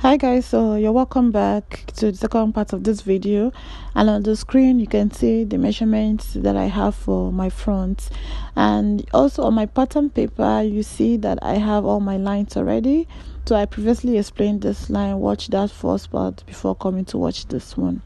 Hi guys, so you're welcome back to the second part of this video, and on the screen you can see the measurements that I have for my front, and also on my pattern paper you see that I have all my lines already. So I previously explained this line, watch that first part before coming to watch this one.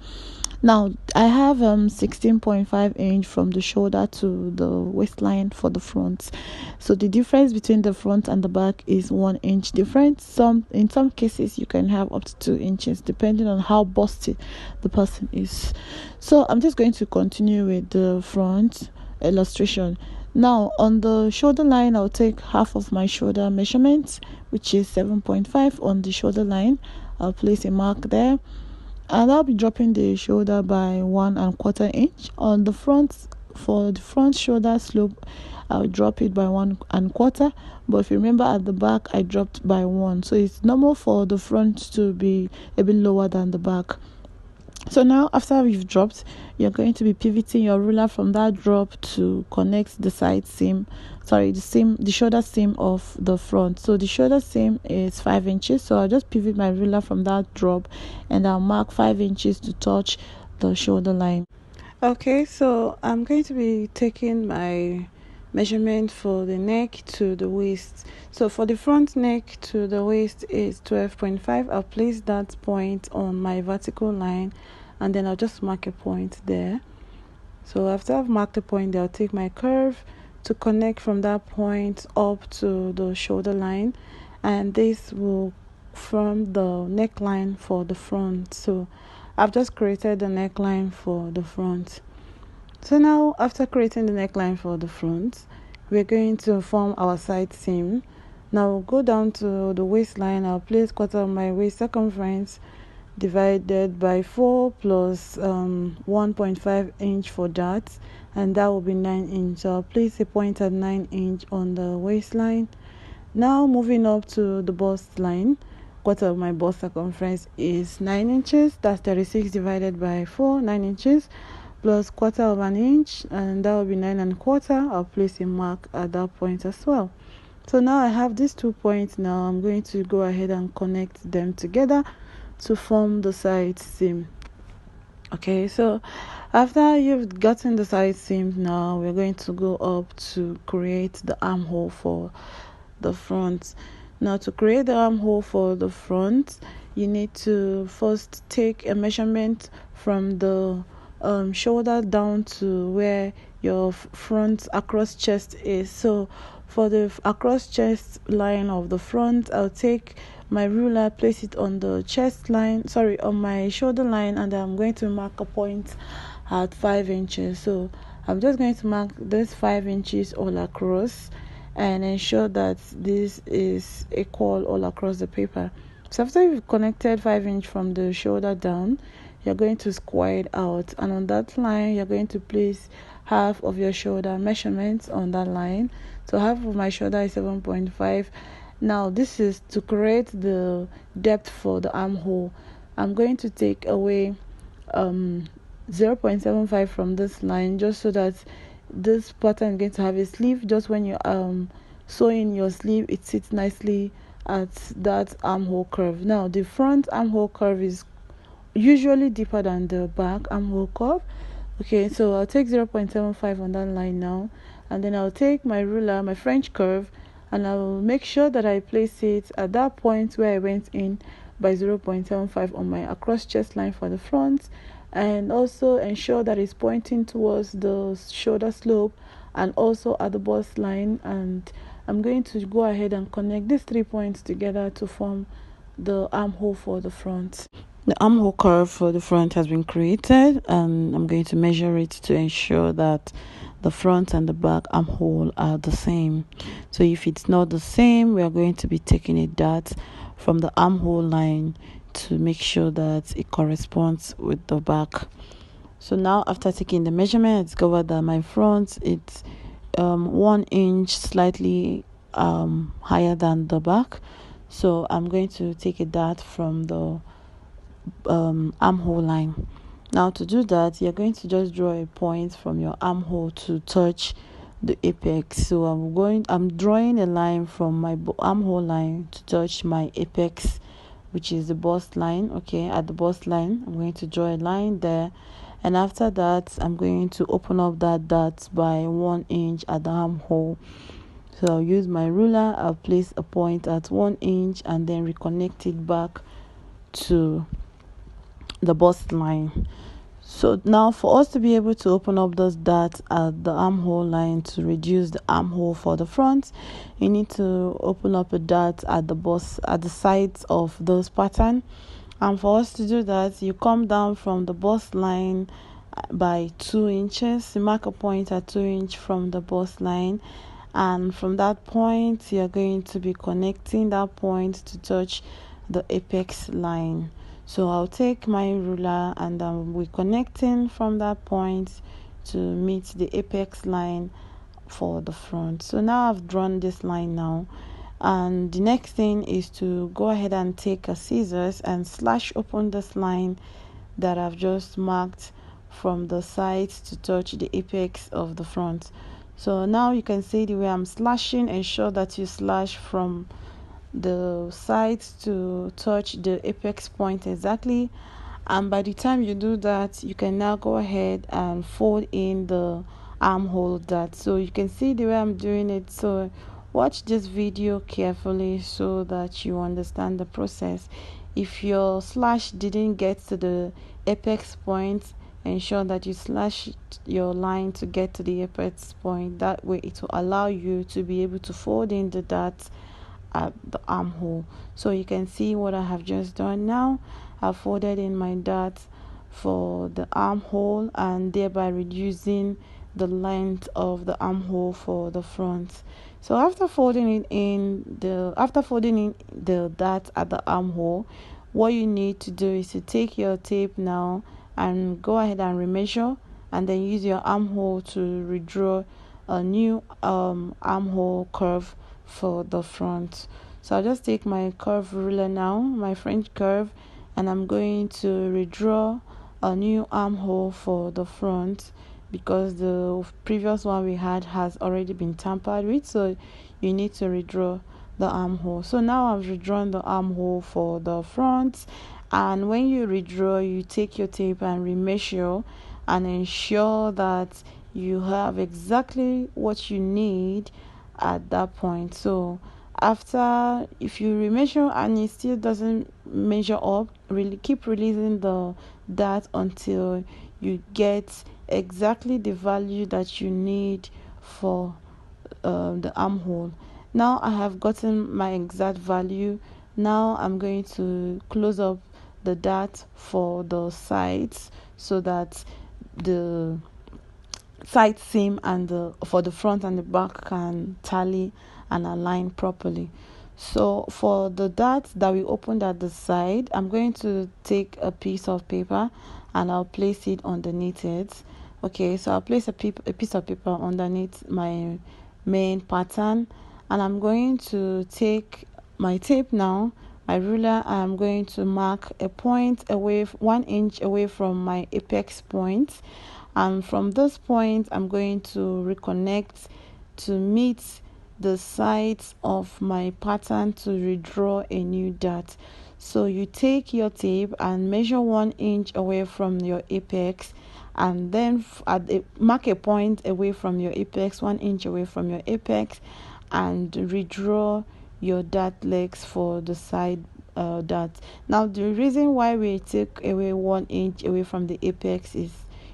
Now I have 16.5 inch from the shoulder to the waistline for the front. So the difference between the front and the back is 1 inch difference. In some cases you can have up to 2 inches depending on how busty the person is. So I'm just going to continue with the front illustration. Now on the shoulder line, I'll take half of my shoulder measurement, which is 7.5 on the shoulder line. I'll place a mark there, and I'll be dropping the shoulder by 1.25 inch on the front. For the front shoulder slope, I'll drop it by 1.25, but if you remember at the back I dropped by 1, so it's normal for the front to be a bit lower than the back. So now after you've dropped, you're going to be pivoting your ruler from that drop to connect the side seam, the shoulder seam of the front. So the shoulder seam is 5 inches, so I'll just pivot my ruler from that drop and I'll mark 5 inches to touch the shoulder line. Okay, so I'm going to be taking my measurement for the neck to the waist. So for the front neck to the waist is 12.5. I'll place that point on my vertical line, and then I'll just mark a point there. So after I've marked the point there, I'll take my curve to connect from that point up to the shoulder line, and this will form the neckline for the front. So I've just created the neckline for the front. So now after creating the neckline for the front, we're going to form our side seam. Now we'll go down to the waistline. I'll place quarter of my waist circumference divided by 4 plus 1.5 inch for that, and that will be 9 inch. So I'll place a point at 9 inch on the waistline. Now moving up to the bust line, quarter of my bust circumference is 9 inches. That's 36 divided by 4, 9 inches, plus quarter of an inch, and that will be 9.25. I'll place a mark at that point as well. So now I have these 2 points. Now I'm going to go ahead and connect them together to form the side seam. Okay, so after you've gotten the side seam, now we're going to go up to create the armhole for the front. Now to create the armhole for the front, you need to first take a measurement from the shoulder down to where your front across chest is. So for the across chest line of the front, I'll take my ruler, place it on the chest line, on my shoulder line, and I'm going to mark a point at 5 inches. So I'm just going to mark this 5 inches all across and ensure that this is equal all across the paper. So after you've connected 5 inch from the shoulder down, you're going to square it out, and on that line you're going to place half of your shoulder measurements on that line. So half of my shoulder is 7.5. Now this is to create the depth for the armhole. I'm going to take away 0.75 from this line, just so that this pattern is going to have a sleeve. Just when you sew in your sleeve, it sits nicely at that armhole curve. Now the front armhole curve is usually deeper than the back armhole curve. Okay, so I'll take 0.75 on that line now, and then I'll take my ruler, my French curve, and I'll make sure that I place it at that point where I went in by 0.75 on my across chest line for the front, and also ensure that it's pointing towards the shoulder slope and also at the bust line. And I'm going to go ahead and connect these 3 points together to form the armhole for the front. The armhole curve for the front has been created, and I'm going to measure it to ensure that the front and the back armhole are the same. So if it's not the same, we are going to be taking a dart from the armhole line to make sure that it corresponds with the back. So now after taking the measurement, I discovered that my front it's 1 inch slightly higher than the back. So I'm going to take a dart from the armhole line. Now to do that, you're going to just draw a point from your armhole to touch the apex. So I'm drawing a line from my armhole line to touch my apex which is the bust line. Okay, at the bust line I'm going to draw a line there, and after that I'm going to open up that dot by 1 inch at the armhole. So I'll use my ruler, I'll place a point at 1 inch and then reconnect it back to the bust line. So now for us to be able to open up those dots at the armhole line to reduce the armhole for the front, you need to open up a dot at the bust at the sides of those pattern. And for us to do that, you come down from the bust line by 2 inches. You mark a point at 2 inch from the bust line, and from that point you're going to be connecting that point to touch the apex line. So I'll take my ruler and we're connecting from that point to meet the apex line for the front. So now I've drawn this line now, and the next thing is to go ahead and take a scissors and slash open this line that I've just marked from the sides to touch the apex of the front. So now you can see the way I'm slashing. Ensure that you slash from the sides to touch the apex point exactly, and by the time you do that, you can now go ahead and fold in the armhole dot. So you can see the way I'm doing it. So watch this video carefully so that you understand the process. If your slash didn't get to the apex point, ensure that you slash your line to get to the apex point. That way it will allow you to be able to fold in the dots at the armhole. So you can see what I have just done now. I've folded in my dot for the armhole and thereby reducing the length of the armhole for the front. So after folding in the dot at the armhole, what you need to do is to take your tape now and go ahead and remeasure, and then use your armhole to redraw a new armhole curve for the front. So I'll just take my curve ruler now, my French curve, and I'm going to redraw a new armhole for the front because the previous one we had has already been tampered with, so you need to redraw the armhole. So now I've redrawn the armhole for the front, and when you redraw, you take your tape and remeasure and ensure that you have exactly what you need at that point. So after, if you remeasure and it still doesn't measure up, really keep releasing the dot until you get exactly the value that you need for the armhole. Now I have gotten my exact value. Now I'm going to close up the dot for the sides so that the side seam and for the front and the back can tally and align properly. So for the dot that we opened at the side, I'm going to take a piece of paper and I'll place it underneath it. Okay, so I'll place a piece of paper underneath my main pattern, and I'm going to take my tape now, my ruler. I'm going to mark a point away 1 inch away from my apex point, and from this point I'm going to reconnect to meet the sides of my pattern to redraw a new dot. So you take your tape and measure 1 inch away from your apex, and then mark a point away from your apex, 1 inch away from your apex, and redraw your dot legs for the side dot. Now the reason why we take away 1 inch away from the apex is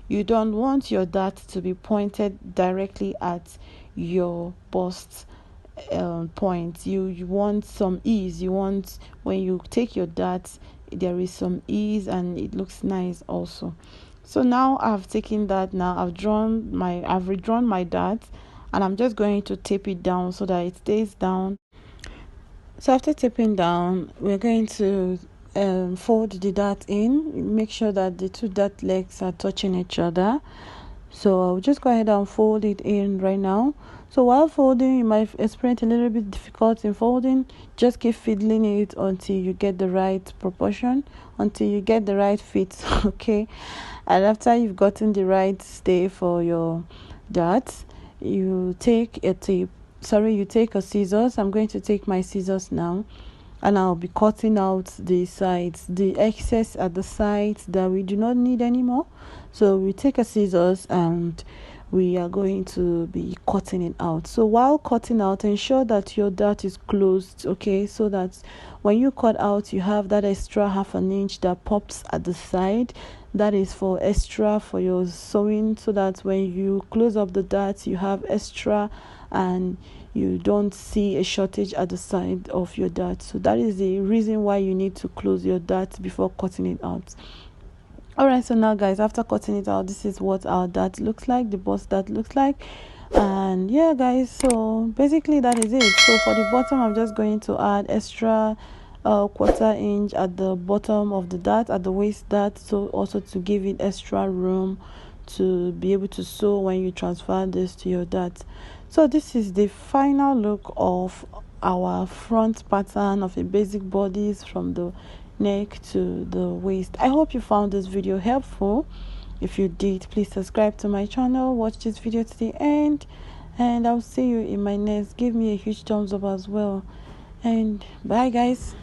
you don't want your dot to be pointed directly at your bust point. You want some ease. You want, when you take your dot, there is some ease and it looks nice also. So now I've taken that. Now I've redrawn my dot, and I'm just going to tape it down so that it stays down. So after taping down, we're going to fold the dot in. Make sure that the two dot legs are touching each other. So I'll just go ahead and fold it in right now. So while folding, you might experience a little bit difficult in folding. Just keep fiddling it until you get the right proportion, until you get the right fit. Okay, and after you've gotten the right stay for your dots, you take a scissors. I'm going to take my scissors now, and I'll be cutting out the sides, the excess at the sides that we do not need anymore. So we take a scissors and we are going to be cutting it out. So while cutting out, ensure that your dart is closed, okay, so that when you cut out, you have that extra 1/2 inch that pops at the side. That is for extra for your sewing, so that when you close up the dart, you have extra and you don't see a shortage at the side of your dart. So that is the reason why you need to close your dart before cutting it out. Alright, so now guys, after cutting it out, this is what our dart looks like, the bust dart looks like. And yeah guys, so basically that is it. So for the bottom, I'm just going to add extra 1/4 inch at the bottom of the dart, at the waist dart, so also to give it extra room to be able to sew when you transfer this to your dart. So this is the final look of our front pattern of a basic bodice from the neck to the waist. I hope you found this video helpful. If you did, please subscribe to my channel, watch this video to the end, and I'll see you in my next. Give me a huge thumbs up as well, and bye guys.